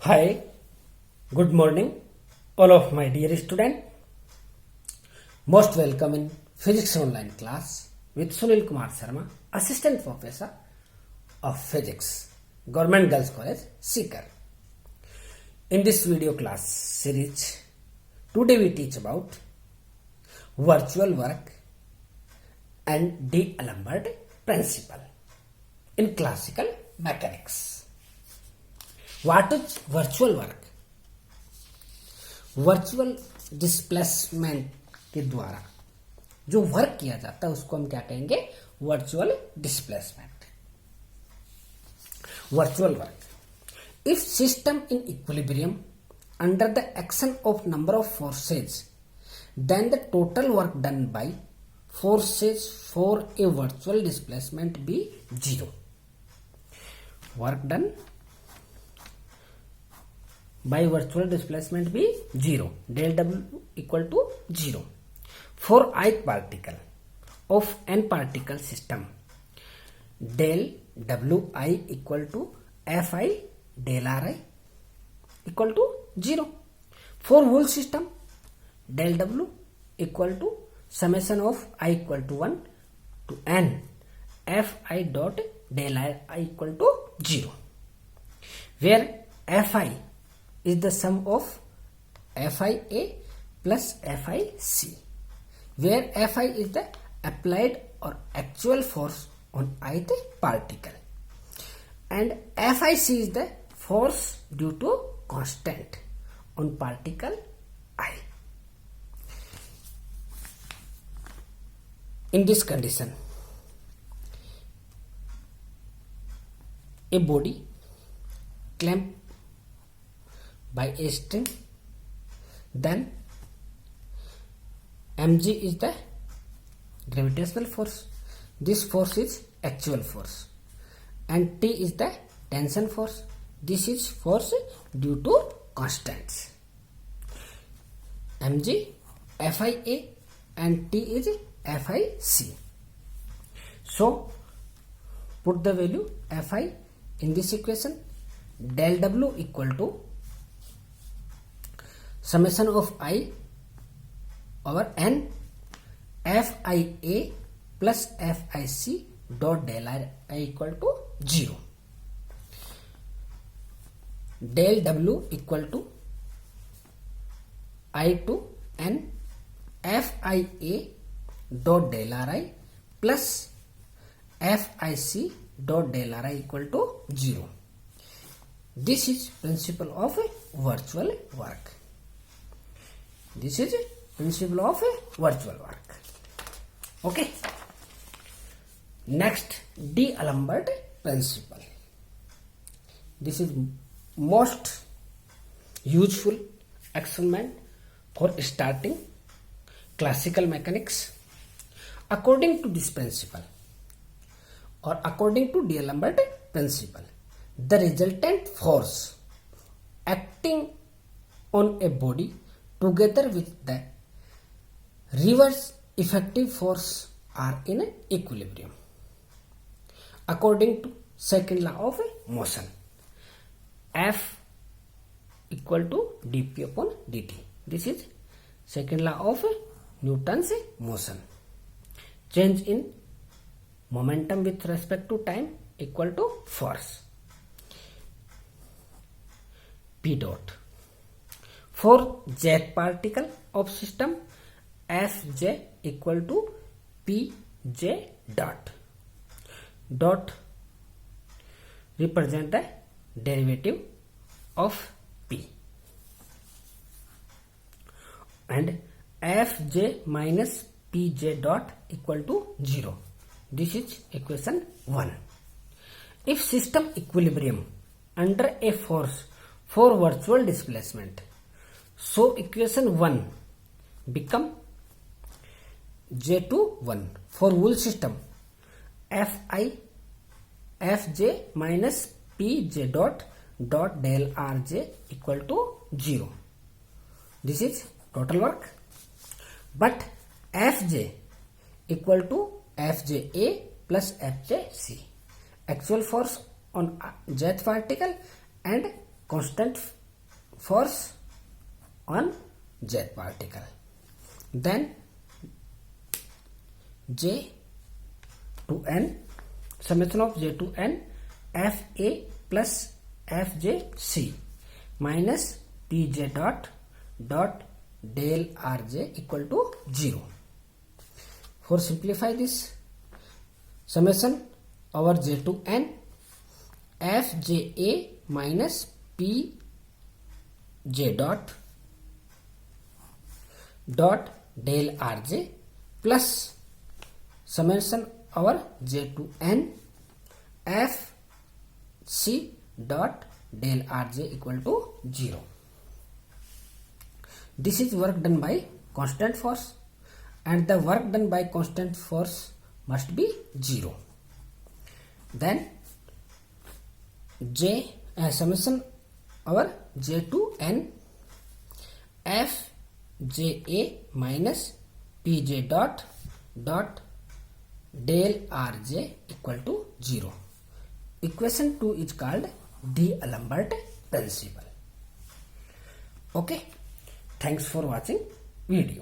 Hi, good morning, all of my dear student. Most welcome in Physics Online class with Sunil Kumar Sharma, Assistant Professor of Physics, Government Girls College, Sikar. In this video class series, today we teach about virtual work and D'Alembert principle in classical mechanics. What is virtual work? Virtual displacement के द्वारा जो work किया जाता है उसको हम क्या कहेंगे? Virtual displacement. Virtual work. If system in equilibrium under the action of number of forces then the total work done by forces for a virtual displacement be zero. Work done by virtual displacement be 0, del W equal to 0 for ith particle of n particle system, del Wi equal to Fi del Ri equal to 0. For whole system, del W equal to summation of I equal to 1 to n Fi dot del I equal to 0, where Fi is the sum of Fia plus Fic, where Fi is the applied or actual force on ith particle and Fic is the force due to constant on particle I. In this condition, a body clamped by a string, then mg is the gravitational force. This force is actual force, and T is the tension force. This is force due to constants. mg, Fia and T is Fic. So put the value Fi in this equation. Del W equal to summation of I over n Fia plus Fic dot del I equal to 0. Del W equal to I to n Fia dot del Ri plus Fic dot del Ri equal to 0. This is principle of virtual work. This is principle of virtual work. Okay. Next, D'Alembert principle. This is most useful experiment for starting classical mechanics. According to this principle, or according to D'Alembert principle, the resultant force acting on a body together with the reverse effective force are in equilibrium. According to second law of motion, F equal to dp upon dt. This is second law of Newton's motion. Change in momentum with respect to time equal to force. P dot. For jet particle of system, Fj equal to Pj dot. Dot represent the derivative of P. And Fj minus Pj dot equal to 0. This is equation 1. If system equilibrium under a force for virtual displacement, so equation 1 become J2 1 for whole system. Fj minus Pj dot del Rj equal to 0. This is total work. But Fj equal to Fja plus Fjc. Actual force on jet particle and constant force on Z particle. Then J to N, summation of J to N, Fa plus Fjc minus Pj dot del Rj equal to 0. For simplify this, summation over J to N, Fja minus Pj dot del Rj plus summation over J to N, Fc dot del Rj equal to 0. This is work done by constant force, and the work done by constant force must be 0. Then summation over J to N, Fja minus Pj dot del Rj equal to 0. Equation 2 is called D'Alembert principle. Okay, thanks for watching video.